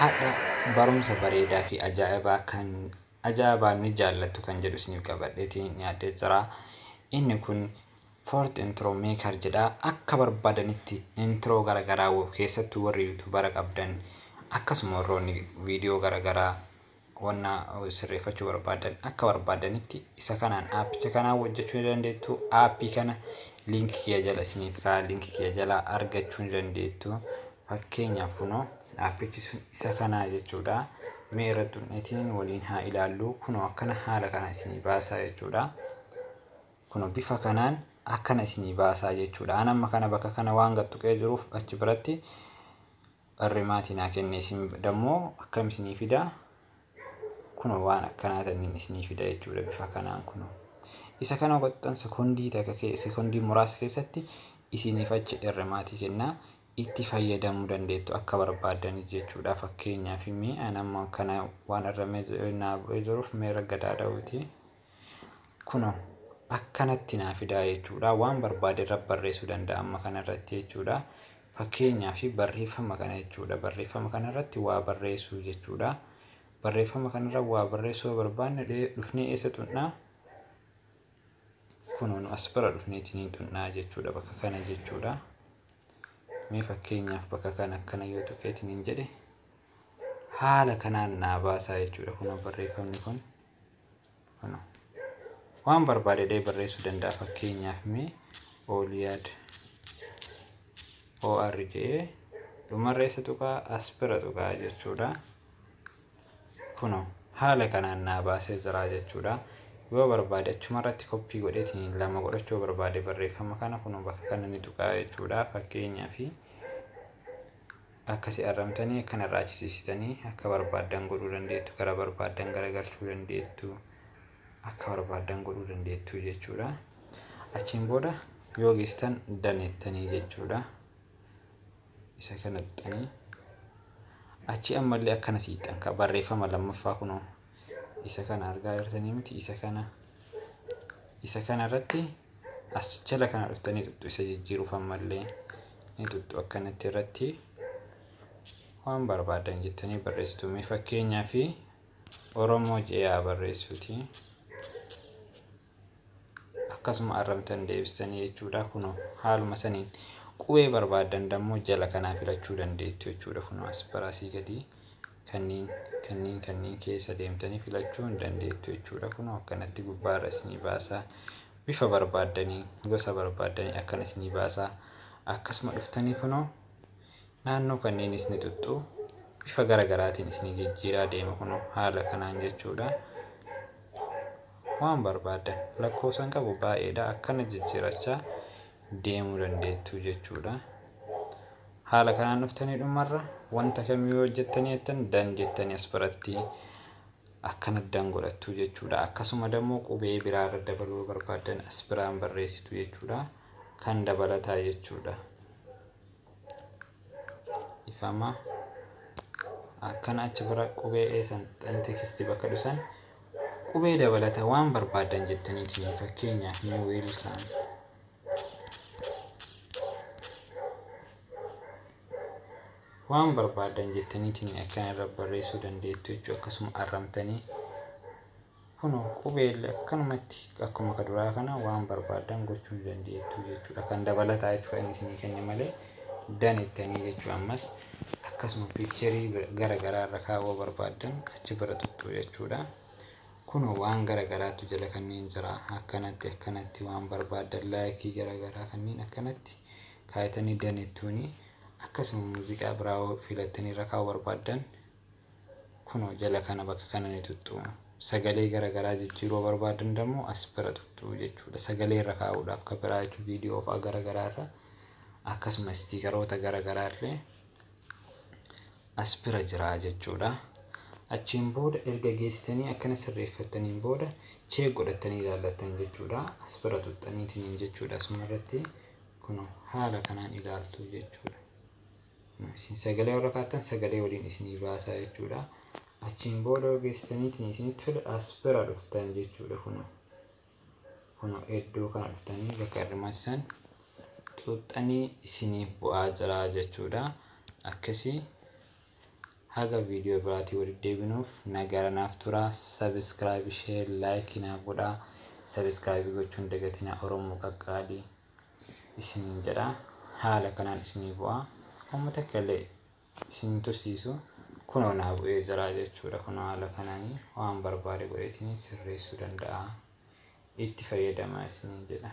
haadha barumsa bareedaa fi ajaa'ibaa ni jaallattu kan jedhu isiniif qabadheetiin yaadee jira. Inni kun Fort Intro Maker jedha. Akka barbaadanitti intro garagaraa keessattuu warri yuutuubara qabdan akkasuma warroonni viidiyoo garagaraa wanna sirreeffachuu barbaadan akka barbaadanitti isa kanaan aappicha kanaan hojjechuu dandeettu. Aappii kana linkii kiyya jala isiniif kaa'aa, linkii kiyya jala argachuu dandeettu. Fakkeenyaaf kunoo aappichi sun isa kanaa jechuudha. Mee irratti hunneetiin waliin haa ilaallu. Kunoo akkana haala kana isinii baasaa jechuudha. Kunoo bifa kanaan akkana isinii baasaa jechuudha. An amma kana bakka kana waan gattuqee jiruuf achi biratti barrimaatii naa kenne. Isin dammoo akkam isinii fida. Kunoo waan akkanaa tanniin isinii fida jechuudha bifa kanaan. Kunoo isa kana goxxan sekondii muraasa keessatti isiniif achi barrimaatii kennaa. Itti fayyadamuu dandeettu akka barbaadan jechuudha. Fakkeenyaaf mee an amma kana waan arramee jiruuf mee raggadaa dha'uuti. Kunoo akkanatti naa fidaa jechuudha. Waan barbaade irra barreessuu danda'a amma kana irratti jechuudha. Fakkeenyaaf barreeffama kana jechuudha. Barreeffama kana irratti waa barreessuu jechuudha. Barreeffama kana irra waa barreessuu barbaanne dhufnee eessa tuqnaa? Kunoo as bira dhufneetiin tuqnaa jechuudha bakka kana jechuudha. Mee fakkeenyaaf bakka kana akkana yoo tuqeetiin jedhe haala kanaan naa baasaa jechuudha. Kunoo barreeffamni kun waan barbaade barreessuu danda'a. Fakkeenyaaf mee Oliyaad ORJ dhumarra eessa tuqaa? As bira tuqaa jechuudha. Kunoo haala kanaan naa baasee jira jechuudha. Yoo barbaade achumarratti koppii godheetiin lama godhachuu barbaade barreeffama kana kunoo bakka kana ni tuqaa jechuudha. Fakkeenyaaf akkasii arramtanii akkana irraa achiisisitanii akka barbaadan godhuu dandeettu. Gara barbaadan garagalchuu dandeettu. Akka barbaadan godhuu dandeettu jechuudha. Achiin booda yoo geessitan daneettanii jechuudha. Isa kana tuqxanii achi ammallee akkana siixan ka barreeffama lammaffaa kunoo isa kana argaa jirtanii miti. Isa kana irratti as jala kana dhuftanii tuttu isa jijjiiruuf ammallee ni tuttu akkanatti irratti waan barbaadan jettanii barreessitu. Mee fakkeenyaaf Oromoo jedhaa barreessuuti. Akkasuma arramtan deebistanii jechuudha. Kunoo haaluma saniin qubee barbaadan dammoo jala kanaa filachuu dandeettu jechuudha. Kunoo as baraasii gadi kanniin keessa deemtanii filachuu dandeettu jechuudha. Kunoo akkanatti gubbaarra isinii baasaa. Bifa barbaadanii gosa barbaadanii akkana isinii baasaa. Akkasuma dhuftanii kunoo naannoo kanneen isin tuttu bifa garagaraatiin isin jijjiiraa deema. Kunoo haala kanaan jechuudha. Waan barbaadan lakkoofsan qabu baay'eedha. Akkana jijjiirachaa deemuu dandeettu jechuudha. Haala kanaan dhuftanii dhumarra wanta kamii hojjettanii jettan dan jettanii as biratti akkana dan godhattu jechuudha. Akkasuma dammoo qubee biraa irra dabaluu barbaadan as biraan barreessitu jechuudha. Kan dabalataa jechuudha. Ifama akkana achi bira qubee eessan xan tekstii bakka dhusan qubee dabalataa waan barbaadan jettaniitiin fakkeenyaaf mee weelkaan waan barbaadan jettaniitiin akkana irra barreessuu dandeettu jechuudha. Akkasuma arramtanii kunoo qubee akkanumatti akkuma kaduraa kana waan barbaadan gochuu dandeettu jechuudha. Kan dabalataa jechuudha inni isinii kenne malee danettanii jechuudha. Ammas akkasuma piikcharii garagaraa irra kaawwuu barbaadan achi bira tuttu jechuudha. Kunoo waan garagaraatu jala kanneen jira. Akkanatti waan barbaadan laayikii garagaraa kanneen akkanatti kaayatanii danettuuni. Akkasuma muuziqaa biraa filattanii irra kaa'uu barbaadan kunoo jala kana bakka kana ni tuttu. Sagalee garagaraa jijjiiruu barbaadan dammoo as bira tuttu jechuudha. Sagalee irra kaa'uudhaaf kan biraa jechuudha. Viidiyoo fa'aa garagaraa irra akkasuma istiikaroota garagaraa illee as bira jira jechuudha. Achiin booda erga geessitanii akkana sirreeffattaniin booda cheek godhattanii ilaallattan jechuudha. As bira tuttaniitiin jechuudha. Asuma irratti kunoo haala kanaan ilaaltu jechuudha. Isin sagalee warra kaattan sagalee waliin isinii baasaa jechuudha. Achiin booda geessitaniitiin isinitti fedha as bira dhuftan jechuudha. Kunoo iddoo kana dhuftanii bakka hirmaachisan xuxxanii isiniif bu'aa jira jechuudha. Akkasii haga viidiyoo biraatii walitti deebinuuf nagaranaaf tura. Subscribe, share, like na godha. Subscribe gochuun dagatina Oromoo qaqqaalii isiniin jedha. Haala kanaan isinii bu'a. Uummata kale isin tursiisu kunoo naa bu'ee jira jechuudha. Kunoo haala kanaanii waan barbaade godheetiin sirreessuu danda'a. Itti fayyadamaa isiniin jedha.